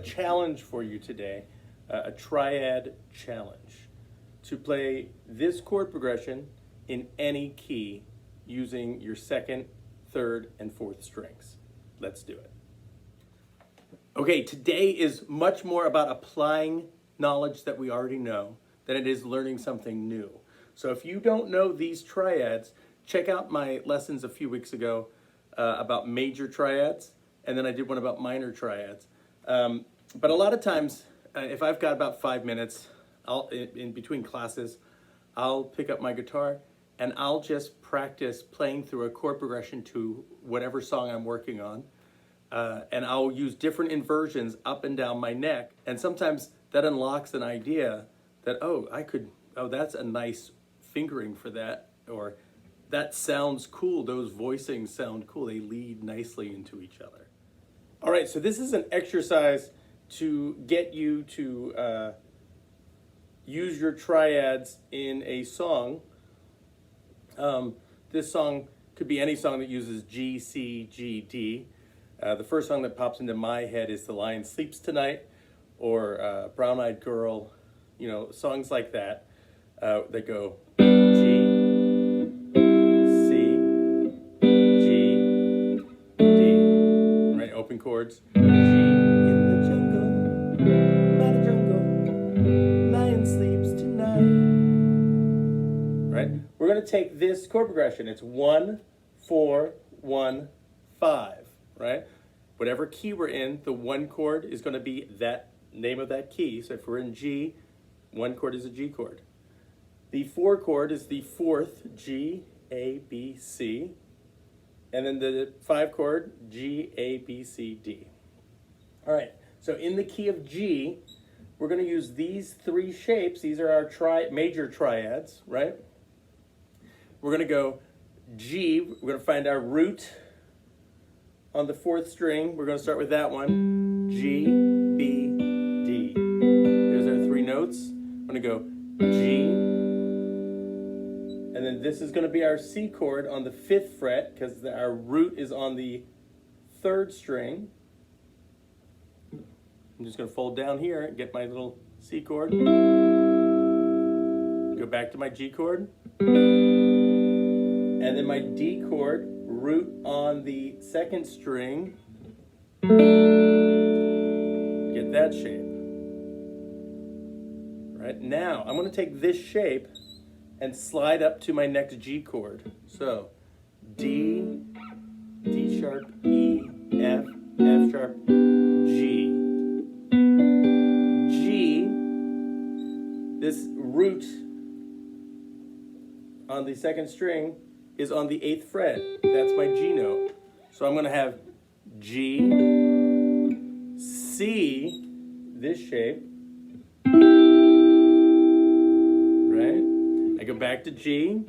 challenge for you today, a triad challenge, to play this chord progression in any key using your second, third, and fourth strings. Let's do it. Okay, today is much more about applying knowledge that we already know than it is learning something new. So if you don't know these triads, check out my lessons a few weeks ago about major triads, and then I did one about minor triads. But a lot of times, if I've got about 5 minutes in between classes, I'll pick up my guitar and I'll just practice playing through a chord progression to whatever song I'm working on. And I'll use different inversions up and down my neck. And sometimes that unlocks an idea that, oh, that's a nice fingering for that, or that sounds cool, those voicings sound cool, they lead nicely into each other. All right, so this is an exercise to get you to use your triads in a song. This song could be any song that uses G, C, G, D. The first song that pops into my head is The Lion Sleeps Tonight, or Brown Eyed Girl, songs like that that go G, C, G, D, right? Open chords. G in the jungle, by the jungle, lion sleeps tonight. Right? We're going to take this chord progression. It's 1, 4, 1, 5. Right? Whatever key we're in, the one chord is going to be that name of that key. So if we're in G, one chord is a G chord. The 4 chord is the fourth, G, A, B, C. And then the 5 chord, G, A, B, C, D. All right, so in the key of G, we're going to use these 3 shapes. These are our major triads, right? We're going to go G, we're going to find our root on the 4th string. We're going to start with that one, G, B, D. There's our 3 notes. I'm going to go G, and then this is going to be our C chord on the 5th fret, because our root is on the 3rd string. I'm just going to fold down here and get my little C chord. Go back to my G chord. And then my D chord, root on the 2nd string. Get that shape. Right, now I'm going to take this shape and slide up to my next G chord. So D, D sharp, E, F, F sharp, G. G, this root on the 2nd string is on the 8th fret. That's my G note. So I'm going to have G, C, this shape, right? I go back to G,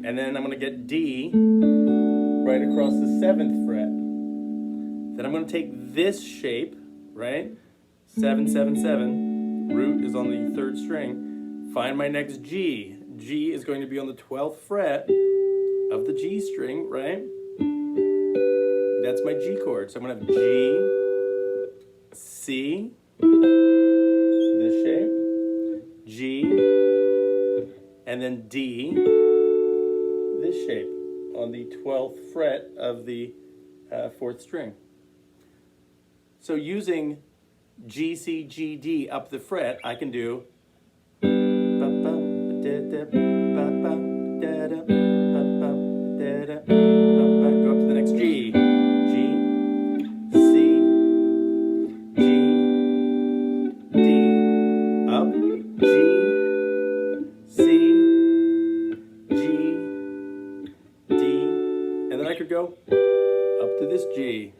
and then I'm going to get D right across the 7th fret. Then I'm going to take this shape, right? 7, 7, 7. Root is on the 3rd string. Find my next G. G is going to be on the 12th fret of the G string, right? That's my G chord. So I'm going to have G, C, this shape, G, and then D, this shape on the 12th fret of the 4th string. So using G, C, G, D up the fret, I can do go up to the next G. G, C, G, D, up, G, C, G, D, and then I could go up to this G.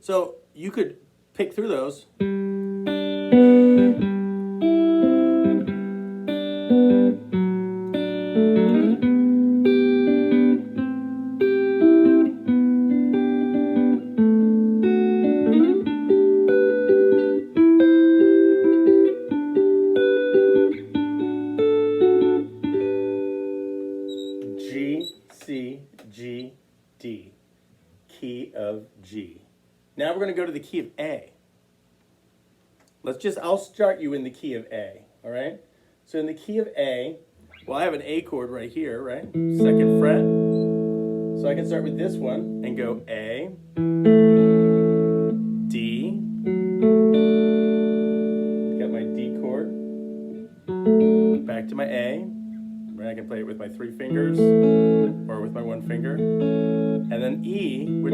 So you could pick through those. G, C, Now we're going to go to the key of A. I'll start you in the key of A, all right? So in the key of A, well, I have an A chord right here, right? Second fret. So I can start with this one and go A, D, got my D chord, back to my A, right? I can play it with my 3 fingers or with my 1 finger, and then E, which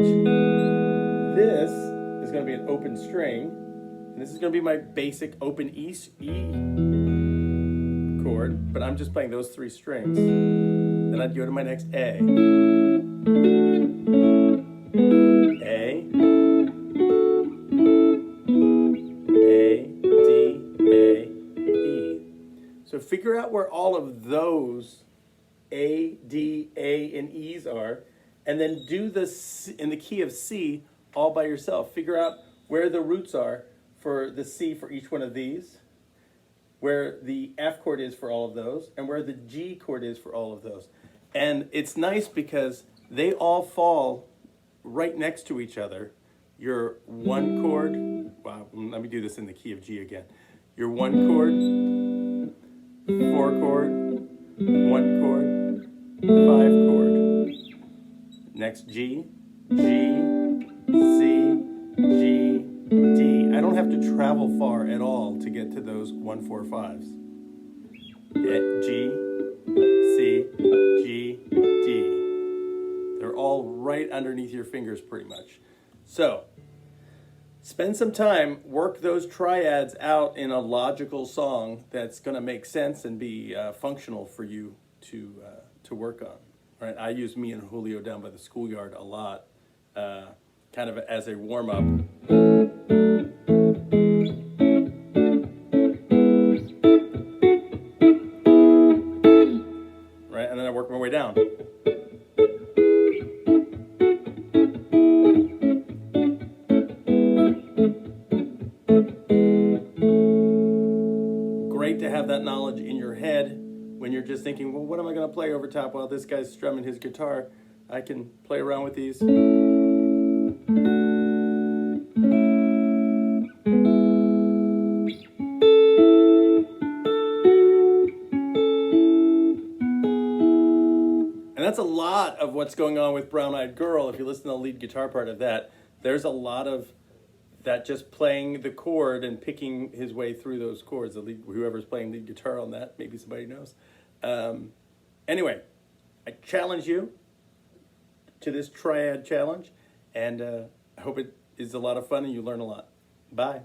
this is going to be an open string, and this is going to be my basic open E chord, but I'm just playing those 3 strings. Then I'd go to my next A. A, D, A, E. So figure out where all of those A, D, A, and E's are, and then do this in the key of C all by yourself. Figure out where the roots are for the C for each one of these, where the F chord is for all of those, and where the G chord is for all of those. And it's nice because they all fall right next to each other. Your 1 chord, wow, let me do this in the key of G again. Your 1 chord, 4 chord, 1 chord, 5 chord. Next G, G, C, G, D. I don't have to travel far at all to get to those 1, 4, 5s. G, C, G, D. They're all right underneath your fingers pretty much. So, spend some time, work those triads out in a logical song that's going to make sense and be functional for you to work on. Right? I use Me and Julio Down by the Schoolyard a lot, kind of as a warm-up. Right, and then I work my way down. Great to have that knowledge in your head when you're just thinking, well, what am I going to play over top while this guy's strumming his guitar? I can play around with these. And that's a lot of what's going on with Brown Eyed Girl. If you listen to the lead guitar part of that, there's a lot of that just playing the chord and picking his way through those chords. Whoever's playing lead guitar on that, maybe somebody knows. Anyway, I challenge you to this triad challenge, and I hope it is a lot of fun and you learn a lot. Bye.